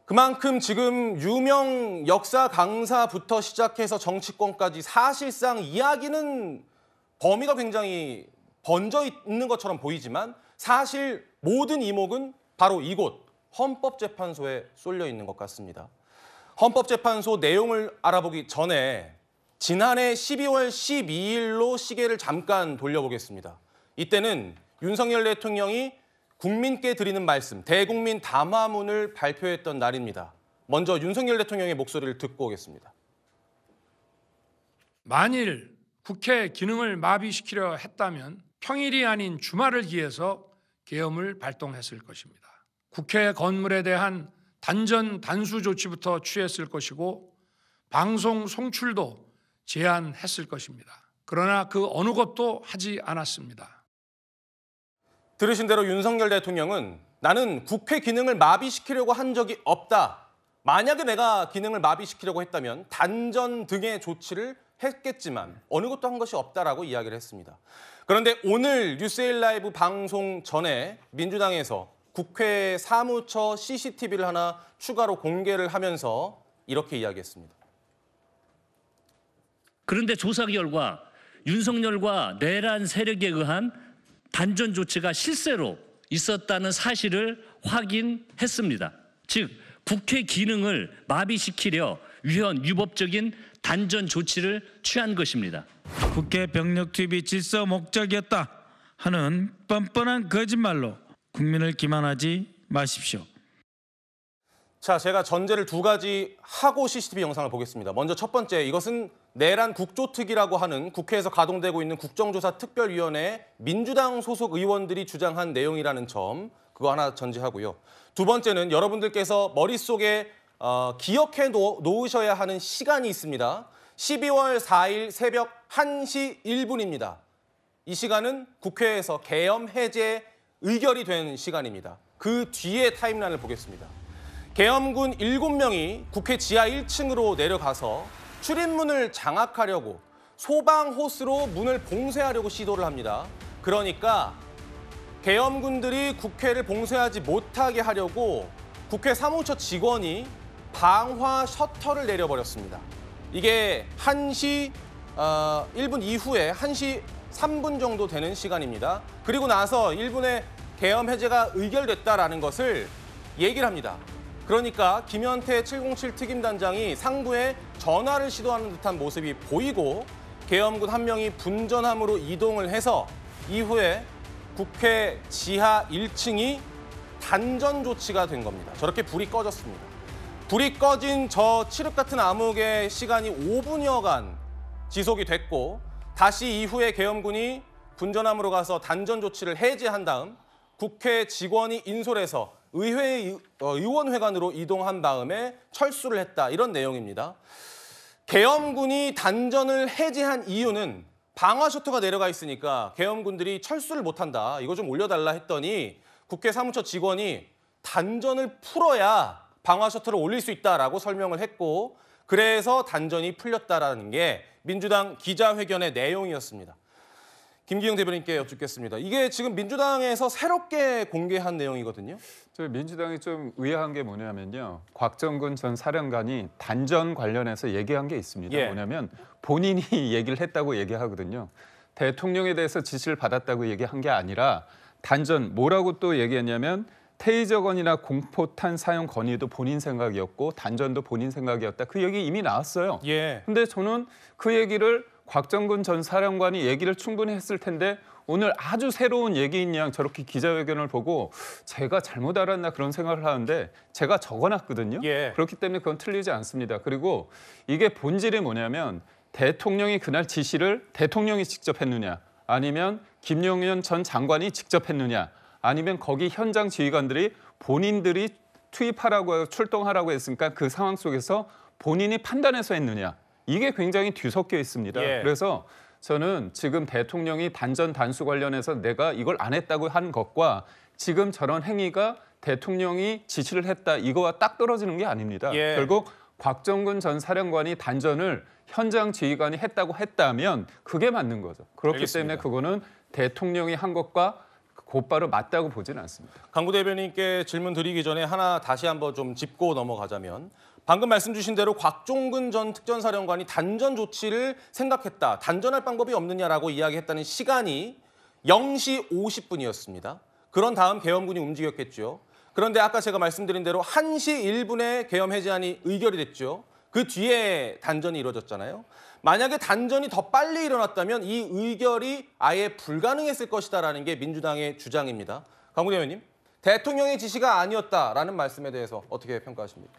그만큼 지금 유명 역사 강사부터 시작해서 정치권까지 사실상 이야기는 범위가 굉장히 번져 있는 것처럼 보이지만 사실 모든 이목은 바로 이곳 헌법재판소에 쏠려 있는 것 같습니다. 헌법재판소 내용을 알아보기 전에 지난해 12월 12일로 시계를 잠깐 돌려보겠습니다. 이때는 윤석열 대통령이 국민께 드리는 말씀, 대국민 담화문을 발표했던 날입니다. 먼저 윤석열 대통령의 목소리를 듣고 오겠습니다. 만일 국회 기능을 마비시키려 했다면 평일이 아닌 주말을 기해서 계엄을 발동했을 것입니다. 국회 건물에 대한 단전 단수 조치부터 취했을 것이고 방송 송출도 제한했을 것입니다. 그러나 그 어느 것도 하지 않았습니다. 들으신 대로 윤석열 대통령은 나는 국회 기능을 마비시키려고 한 적이 없다. 만약에 내가 기능을 마비시키려고 했다면 단전 등의 조치를 했겠지만 어느 것도 한 것이 없다라고 이야기를 했습니다. 그런데 오늘 뉴스에일 라이브 방송 전에 민주당에서 국회 사무처 CCTV를 하나 추가로 공개를 하면서 이렇게 이야기했습니다. 그런데 조사 결과 윤석열과 내란 세력에 의한 단전 조치가 실제로 있었다는 사실을 확인했습니다. 즉 국회 기능을 마비시키려 위헌 위법적인 단전 조치를 취한 것입니다. 국회 병력 투입이 질서 목적이었다 하는 뻔뻔한 거짓말로 국민을 기만하지 마십시오. 자, 제가 전제를 두 가지 하고 CCTV 영상을 보겠습니다. 먼저 첫 번째, 이것은 내란 국조특위라고 하는 국회에서 가동되고 있는 국정조사 특별위원회 민주당 소속 의원들이 주장한 내용이라는 점, 그거 하나 전제하고요. 두 번째는 여러분들께서 머릿속에 기억해 놓으셔야 하는 시간이 있습니다. 12월 4일 새벽 1시 1분입니다. 이 시간은 국회에서 계엄 해제 의결이 된 시간입니다. 그 뒤에 타임라인을 보겠습니다. 계엄군 7명이 국회 지하 1층으로 내려가서 출입문을 장악하려고 소방 호스로 문을 봉쇄하려고 시도를 합니다. 그러니까 계엄군들이 국회를 봉쇄하지 못하게 하려고 국회 사무처 직원이 방화 셔터를 내려버렸습니다. 이게 1시 1분 이후에 1시 3분 정도 되는 시간입니다. 그리고 나서 1분에 계엄 해제가 의결됐다라는 것을 얘기를 합니다. 그러니까 김현태 707 특임단장이 상부에 전화를 시도하는 듯한 모습이 보이고 계엄군 한 명이 분전함으로 이동을 해서 이후에 국회 지하 1층이 단전 조치가 된 겁니다. 저렇게 불이 꺼졌습니다. 불이 꺼진 저 칠흑 같은 암흑의 시간이 5분여간 지속이 됐고 다시 이후에 계엄군이 분전함으로 가서 단전 조치를 해제한 다음 국회 직원이 인솔해서 의회 의원회관으로 이동한 다음에 철수를 했다. 이런 내용입니다. 계엄군이 단전을 해제한 이유는 방화 셔터가 내려가 있으니까 계엄군들이 철수를 못한다. 이거 좀 올려달라 했더니 국회 사무처 직원이 단전을 풀어야 방화 셔터를 올릴 수 있다라고 설명을 했고 그래서 단전이 풀렸다라는 게 민주당 기자회견의 내용이었습니다. 김기영 대변인께 여쭙겠습니다. 이게 지금 민주당에서 새롭게 공개한 내용이거든요. 저 민주당이 좀 의아한 게 뭐냐면요. 곽정근 전 사령관이 단전 관련해서 얘기한 게 있습니다. 뭐냐면 본인이 얘기를 했다고 얘기하거든요. 대통령에 대해서 지시를 받았다고 얘기한 게 아니라 단전 뭐라고 또 얘기했냐면 테이저건이나 공포탄 사용 건의도 본인 생각이었고 단전도 본인 생각이었다. 그 얘기 이미 나왔어요. 근데 저는 그 얘기를 곽정근 전 사령관이 얘기를 충분히 했을 텐데 오늘 아주 새로운 얘기인 양 저렇게 기자회견을 보고 제가 잘못 알았나 그런 생각을 하는데 제가 적어놨거든요. 그렇기 때문에 그건 틀리지 않습니다. 그리고 이게 본질이 뭐냐면 대통령이 그날 지시를 대통령이 직접 했느냐 아니면 김용현 전 장관이 직접 했느냐 아니면 거기 현장 지휘관들이 본인들이 투입하라고 출동하라고 했으니까 그 상황 속에서 본인이 판단해서 했느냐 이게 굉장히 뒤섞여 있습니다. 그래서 저는 지금 대통령이 단전 단수 관련해서 내가 이걸 안 했다고 한 것과 지금 저런 행위가 대통령이 지시를 했다 이거와 딱 떨어지는 게 아닙니다. 결국 곽정근 전 사령관이 단전을 현장 지휘관이 했다고 했다면 그게 맞는 거죠. 그렇기 때문에 그거는 대통령이 한 것과 곧바로 맞다고 보지는 않습니다. 강구 대변인께 질문 드리기 전에 하나 다시 한번 좀 짚고 넘어가자면 방금 말씀 주신 대로 곽종근 전 특전사령관이 단전 조치를 생각했다. 단전할 방법이 없느냐라고 이야기했다는 시간이 0시 50분이었습니다. 그런 다음 계엄군이 움직였겠죠. 그런데 아까 제가 말씀드린 대로 1시 1분에 계엄 해제안이 의결이 됐죠. 그 뒤에 단전이 이루어졌잖아요. 만약에 단전이 더 빨리 일어났다면 이 의결이 아예 불가능했을 것이다라는 게 민주당의 주장입니다. 강구 대변인, 대통령의 지시가 아니었다라는 말씀에 대해서 어떻게 평가하십니까?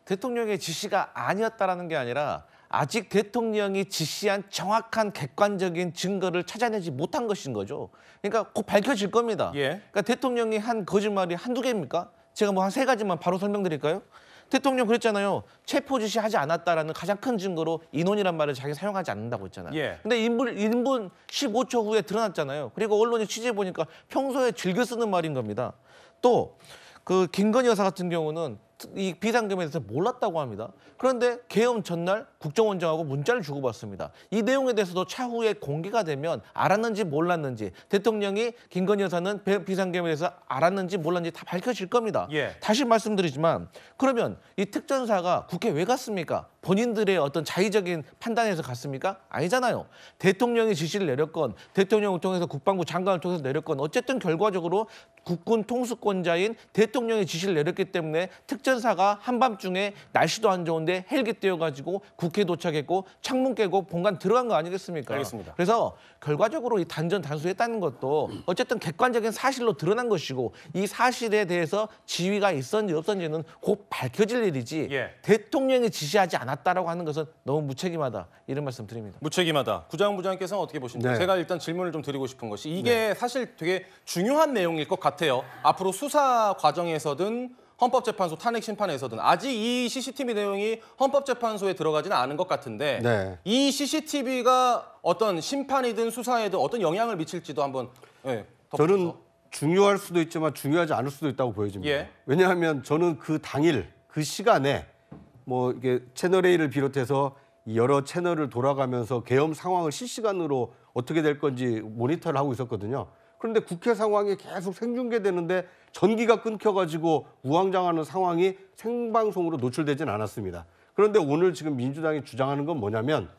대통령의 지시가 아니었다라는 게 아니라 아직 대통령이 지시한 정확한 객관적인 증거를 찾아내지 못한 것인 거죠. 그러니까 곧 밝혀질 겁니다. 그러니까 대통령이 한 거짓말이 한두 개입니까? 제가 뭐 한 3가지만 바로 설명드릴까요? 대통령 그랬잖아요. 체포 지시하지 않았다라는 가장 큰 증거로 인원이란 말을 자기 사용하지 않는다고 했잖아요. 근데 1분 15초 후에 드러났잖아요. 그리고 언론이 취재해 보니까 평소에 즐겨 쓰는 말인 겁니다. 또 그 김건희 여사 같은 경우는 이 비상계엄에 대해서 몰랐다고 합니다. 그런데 계엄 전날 국정원장하고 문자를 주고받습니다. 이 내용에 대해서도 차후에 공개가 되면 알았는지 몰랐는지, 대통령이 김건희 여사는 비상계엄에 대해서 알았는지 몰랐는지 다 밝혀질 겁니다. 다시 말씀드리지만 그러면 이 특전사가 국회에 왜 갔습니까? 본인들의 어떤 자의적인 판단에서 갔습니까? 아니잖아요. 대통령이 지시를 내렸건 대통령을 통해서 국방부 장관을 통해서 내렸건 어쨌든 결과적으로 국군 통수권자인 대통령이 지시를 내렸기 때문에 특전사가 한밤중에 날씨도 안 좋은데 헬기 띄워가지고 국회에 도착했고 창문 깨고 본관 들어간 거 아니겠습니까? 알겠습니다. 그래서 결과적으로 이 단전 단수했다는 것도 어쨌든 객관적인 사실로 드러난 것이고 이 사실에 대해서 지위가 있었는지 없었는지는 곧 밝혀질 일이지 대통령이 지시하지 않았다라고 하는 것은 너무 무책임하다 이런 말씀 드립니다. 무책임하다. 구자훈 부장님께서는 어떻게 보십니까? 제가 일단 질문을 좀 드리고 싶은 것이 이게 사실 되게 중요한 내용일 것 같아요. 앞으로 수사 과정에서든 헌법재판소 탄핵 심판에서든 아직 이 CCTV 내용이 헌법재판소에 들어가지는 않은 것 같은데 이 CCTV가 어떤 심판이든 수사에든 어떤 영향을 미칠지도 한번 저는 중요할 수도 있지만 중요하지 않을 수도 있다고 보여집니다. 왜냐하면 저는 그 당일 그 시간에 뭐 이게 채널 A를 비롯해서 여러 채널을 돌아가면서 계엄 상황을 실시간으로 어떻게 될 건지 모니터를 하고 있었거든요. 그런데 국회 상황이 계속 생중계되는데 전기가 끊겨가지고 우왕좌왕하는 상황이 생방송으로 노출되진 않았습니다. 그런데 오늘 지금 민주당이 주장하는 건 뭐냐면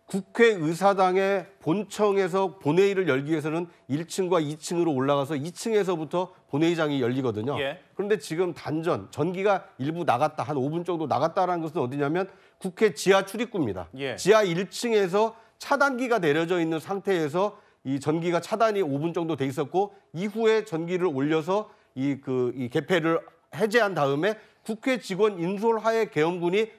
국회의사당의 본청에서 본회의를 열기 위해서는 1층과 2층으로 올라가서 2층에서부터 본회의장이 열리거든요. 그런데 지금 단전, 전기가 일부 나갔다, 한 5분 정도 나갔다라는 것은 어디냐면 국회 지하 출입구입니다. 지하 1층에서 차단기가 내려져 있는 상태에서 이 전기가 차단이 5분 정도 돼 있었고 이후에 전기를 올려서 이 개폐를 해제한 다음에 국회 직원 인솔하에 계엄군이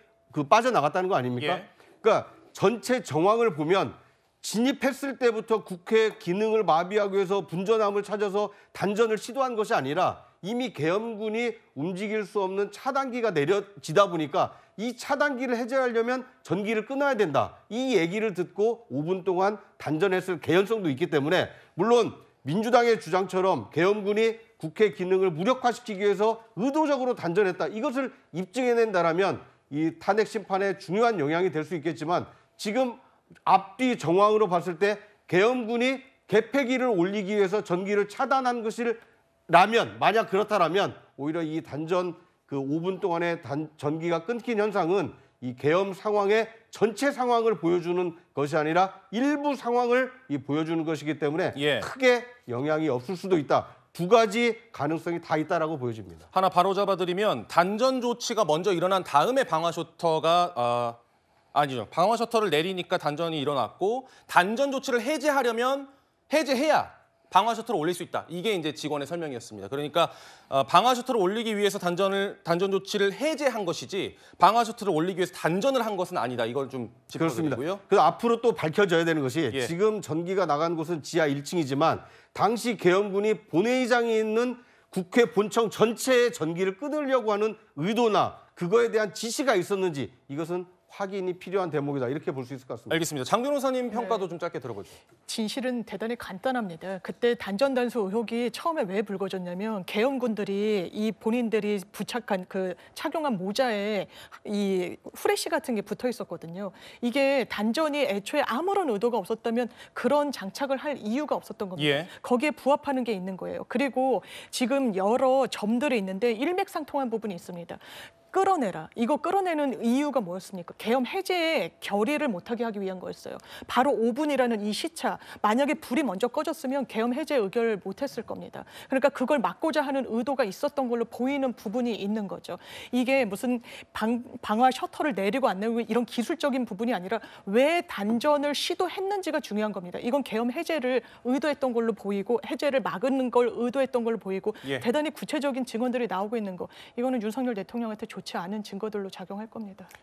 빠져나갔다는 거 아닙니까? 그러니까 전체 정황을 보면 진입했을 때부터 국회 기능을 마비하기 위해서 분전함을 찾아서 단전을 시도한 것이 아니라 이미 계엄군이 움직일 수 없는 차단기가 내려지다 보니까 이 차단기를 해제하려면 전기를 끊어야 된다. 이 얘기를 듣고 5분 동안 단전했을 개연성도 있기 때문에 물론 민주당의 주장처럼 계엄군이 국회 기능을 무력화시키기 위해서 의도적으로 단전했다. 이것을 입증해낸다라면 이 탄핵 심판에 중요한 영향이 될 수 있겠지만 지금 앞뒤 정황으로 봤을 때 계엄군이 개폐기를 올리기 위해서 전기를 차단한 것이라면 만약 그렇다라면 오히려 이 단전 5분 동안의 전기가 끊긴 현상은 이 계엄 상황의 전체 상황을 보여주는 것이 아니라 일부 상황을 보여주는 것이기 때문에 크게 영향이 없을 수도 있다. 두 가지 가능성이 다 있다라고 보여집니다. 하나 바로 잡아드리면 단전 조치가 먼저 일어난 다음에 방화 셔터가 방화 셔터를 내리니까 단전이 일어났고 단전 조치를 해제하려면 해제해야 방화 셔터를 올릴 수 있다. 이게 이제 직원의 설명이었습니다. 그러니까 방화 셔터를 올리기 위해서 단전 조치를 해제한 것이지 방화 셔터를 올리기 위해서 단전을 한 것은 아니다. 이걸 좀 짚어드리고요. 그래서 앞으로 또 밝혀져야 되는 것이 지금 전기가 나간 곳은 지하 1층이지만 당시 계엄군이 본회의장에 있는 국회 본청 전체의 전기를 끊으려고 하는 의도나 그거에 대한 지시가 있었는지 이것은 확인이 필요한 대목이다 이렇게 볼 수 있을 것 같습니다. 알겠습니다. 장 변호사님 평가도 좀 짧게 들어보죠. 진실은 대단히 간단합니다. 그때 단전단수 의혹이 처음에 왜 불거졌냐면 계엄군들이 이 본인들이 부착한 그 착용한 모자에 이 후레쉬 같은 게 붙어 있었거든요. 이게 단전이 애초에 아무런 의도가 없었다면 그런 장착을 할 이유가 없었던 겁니다. 예. 거기에 부합하는 게 있는 거예요. 그리고 지금 여러 점들이 있는데 일맥상통한 부분이 있습니다. 끌어내라. 이거 끌어내는 이유가 뭐였습니까? 계엄 해제에 결의를 못하게 하기 위한 거였어요. 바로 5분이라는 이 시차. 만약에 불이 먼저 꺼졌으면 계엄 해제 의결을 못했을 겁니다. 그러니까 그걸 막고자 하는 의도가 있었던 걸로 보이는 부분이 있는 거죠. 이게 무슨 방화 셔터를 내리고 안 내리고 이런 기술적인 부분이 아니라 왜 단전을 시도했는지가 중요한 겁니다. 이건 계엄 해제를 의도했던 걸로 보이고 해제를 막는 걸 의도했던 걸로 보이고 예. 대단히 구체적인 증언들이 나오고 있는 거. 이거는 윤석열 대통령한테 좋지 않은 증거들로 작용할 겁니다. 네.